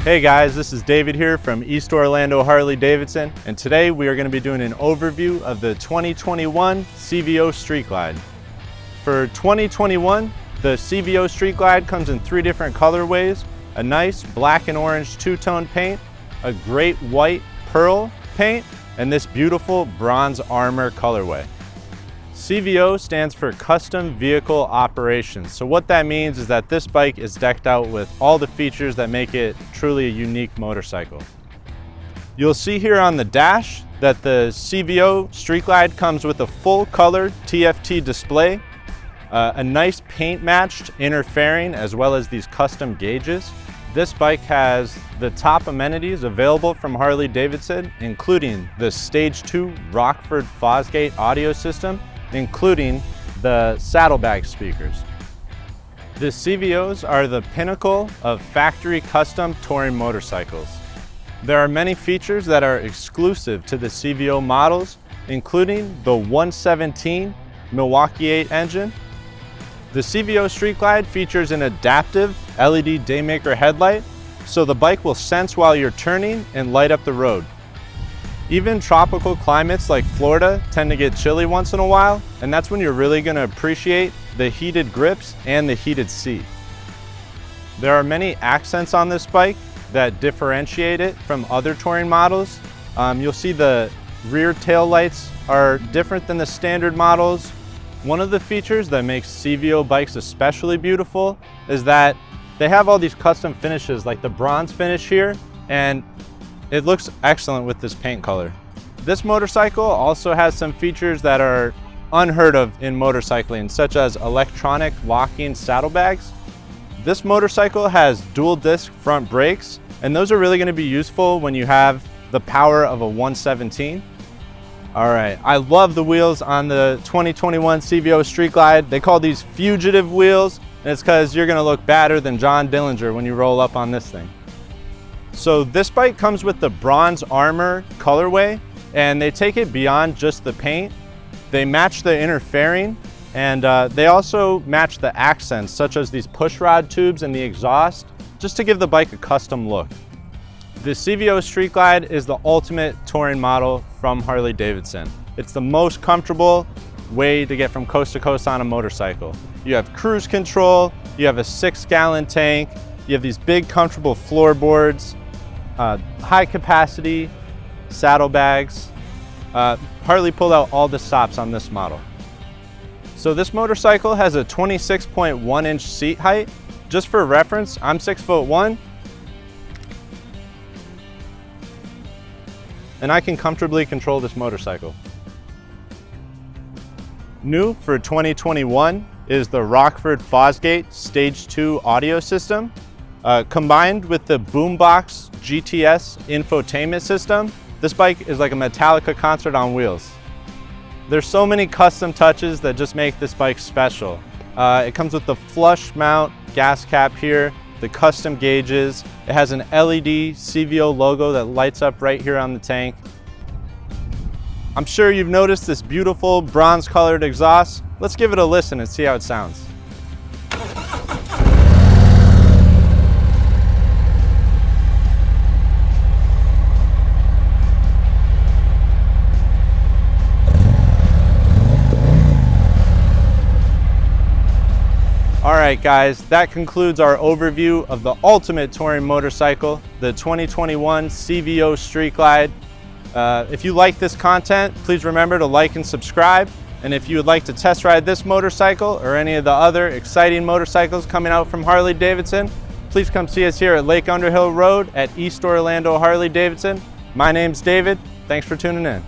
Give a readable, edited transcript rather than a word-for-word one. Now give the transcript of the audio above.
Hey guys, this is David here from East Orlando Harley-Davidson, and today we are going to be doing an overview of the 2021 CVO Street Glide. For 2021, the CVO Street Glide comes in 3 different colorways: a nice black and orange two-tone paint, a great white pearl paint, and this beautiful bronze armor colorway. CVO stands for Custom Vehicle Operations. So what that means is that this bike is decked out with all the features that make it truly a unique motorcycle. You'll see here on the dash that the CVO Street Glide comes with a full color TFT display, a nice paint matched inner fairing, as well as these custom gauges. This bike has the top amenities available from Harley-Davidson, including the Stage 2 Rockford Fosgate audio system, including the saddlebag speakers. The CVOs are the pinnacle of factory custom touring motorcycles. There are many features that are exclusive to the CVO models, including the 117 Milwaukee-Eight engine. The CVO Street Glide features an adaptive LED daymaker headlight, so the bike will sense while you're turning and light up the road. Even tropical climates like Florida tend to get chilly once in a while, and that's when you're really going to appreciate the heated grips and the heated seat. There are many accents on this bike that differentiate it from other touring models. You'll see the rear tail lights are different than the standard models. One of the features that makes CVO bikes especially beautiful is that they have all these custom finishes like the bronze finish here, and it looks excellent with this paint color. This motorcycle also has some features that are unheard of in motorcycling, such as electronic locking saddlebags. This motorcycle has dual disc front brakes, and those are really going to be useful when you have the power of a 117. All right, I love the wheels on the 2021 CVO Street Glide. They call these Fugitive Wheels, and it's because you're going to look badder than John Dillinger when you roll up on this thing. So this bike comes with the bronze armor colorway, and they take it beyond just the paint. They match the inner fairing, and they also match the accents, such as these pushrod tubes and the exhaust, just to give the bike a custom look. The CVO Street Glide is the ultimate touring model from Harley-Davidson. It's the most comfortable way to get from coast to coast on a motorcycle. You have cruise control, you have a 6-gallon tank, you have these big comfortable floorboards, high capacity saddlebags. Harley pulled out all the stops on this model. So this motorcycle has a 26.1 inch seat height. Just for reference, I'm 6'1", and I can comfortably control this motorcycle. New for 2021 is the Rockford Fosgate Stage 2 audio system. Combined with the Boombox GTS infotainment system, this bike is like a Metallica concert on wheels. There's so many custom touches that just make this bike special. It comes with the flush mount gas cap here, the custom gauges. It has an LED CVO logo that lights up right here on the tank. I'm sure you've noticed this beautiful bronze colored exhaust. Let's give it a listen and see how it sounds. All right guys, that concludes our overview of the ultimate touring motorcycle, the 2021 CVO Street Glide. If you like this content, please remember to like and subscribe. And if you would like to test ride this motorcycle or any of the other exciting motorcycles coming out from Harley-Davidson, please come see us here at Lake Underhill Road at East Orlando Harley-Davidson. My name's David. Thanks for tuning in.